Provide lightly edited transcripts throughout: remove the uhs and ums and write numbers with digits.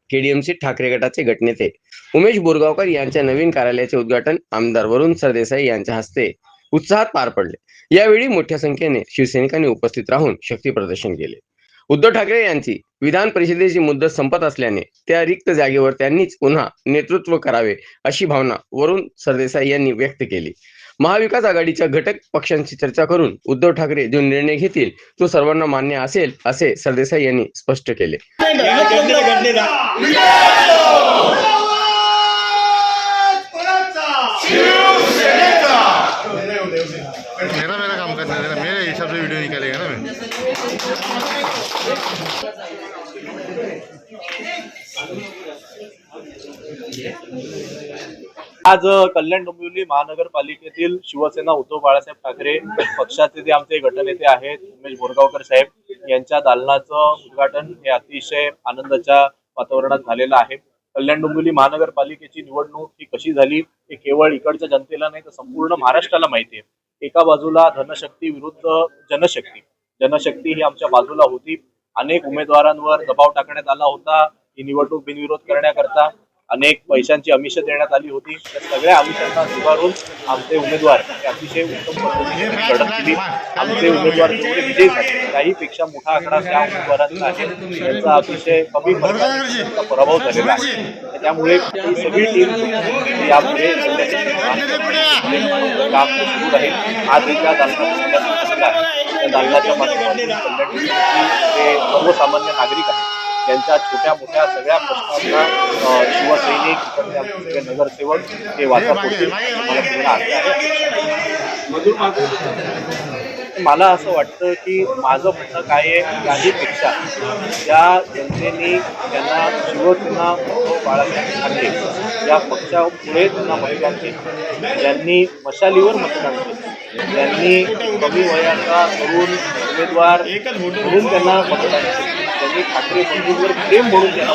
KDMC Thackeray गटाचे गटनेते उमेश बोरगावकर यांच्या नवीन कार्यालयाचे उद्घाटन आमदार वरुण सरदेसाई यांच्या हस्ते उत्साहात पार पडले। यावेळी मोठ्या संख्येने शिवसैनिकांनी उपस्थित राहून शक्ती प्रदर्शन केले। उद्धव ठाकरे यांची विधान परिषदेची मुदत संपत असल्याने त्या रिक्त जागेवर त्यांनीच पुन्हा नेतृत्व करावे अशी भावना वरुण सरदेसाई यांनी व्यक्त केली। महाविकास आघाडीच्या घटक पक्षांशी चर्चा करून उद्धव ठाकरे जो निर्णय घेतील तो सर्वांना मान्य असेल असे सरदेसाई यांनी स्पष्ट केले। मेरा काम करना है, मेरे हिसाब से वीडियो निकालेगा ना मैं। आज कल्याण डोंबिवली महानगरपालिकेतील शिवसेना उद्धव बाळासाहेब ठाकरे पक्षाचे जे आमचे गटनेते आहेत उमेश बोरगावकर साहेब यांच्या दालनाचं उद्घाटन हे अतिशय आनंदाच्या वातावरणात झालेलं आहे। कल्याण डोंबिवली महानगरपालिकेची निवडणूक ही कशी झाली हे केवळ इकडच्या जनतेला नाही तर संपूर्ण महाराष्ट्राला माहिती आहे। एका बाजूला धनशक्ती विरुद्ध जनशक्ती, जनशक्ती ही आमच्या बाजूला होती। अनेक उमेदवारांवर दबाव टाकण्यात आला होता ही निवडणूक बिनविरोध करण्याकरता, अनेक पैशांची आमिष देण्यात आली होती। त्या सगळ्या आमिषांना स्वीकारून आमचे उमेदवार अतिशय उत्तम पद्धतीने लढत दिली। आमचे उमेदवार जेवढे विजयी झाले त्याहीपेक्षा मोठा आकडा त्या उमेदवारांचा आहे, त्यांचा अतिशय कमी फरकाने पराभव झालेला आहे। त्यामुळे ही सगळी टीम यापुढे काम सुरू राहील। आज त्या दालनाचा आहे, त्या दालनाच्या माध्यमातून जे सर्वसामान्य नागरिक आहेत त्यांच्या छोट्या मोठ्या सगळ्या प्रश्नांना शिवसैनिक नगरसेवक हे वाचा फोडतील। मला असं वाटतं की माझं म्हणणं काय आहे, याहीपेक्षा त्या जनतेने त्यांना शिवसेना उद्धव बाळासाहेब ठाकरे या पक्षापुढे त्यांना मतदान केलं, ज्यांनी मशालीवर मतदान केलं, ज्यांनी कमी वयाचा तरुण उमेदवार म्हणून त्यांना मतदान केलं, त्यांनी ठाकरे बंधूंवर प्रेम म्हणून त्यांना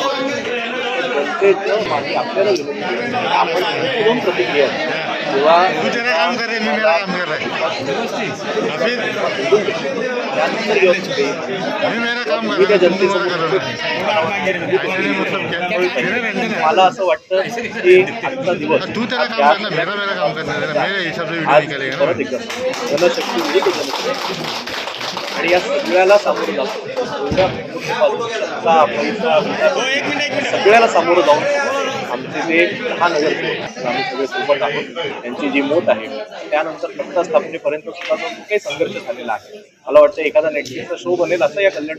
जनतेचं मागे आपल्याला विनंती आपण दोन प्रतिक्रिया तेव्हा मला असं वाटतं की आजचा दिवस परत एकदा जनशक्ती विरुद्ध जनशक्ती आणि या सगळ्याला सामोरं जाऊन सगळ्याला सामोरं जाऊन आमचे जे महानगरसेवक आम्ही सगळे सोबत आहोत त्यांची जी मत आहे त्यानंतर सत्ता स्थापनेपर्यंत सुद्धा जो काही संघर्ष झालेला आहे, मला वाटतं एखादा नेटफ्लिक्सचा शो बनेल असं या कल्याण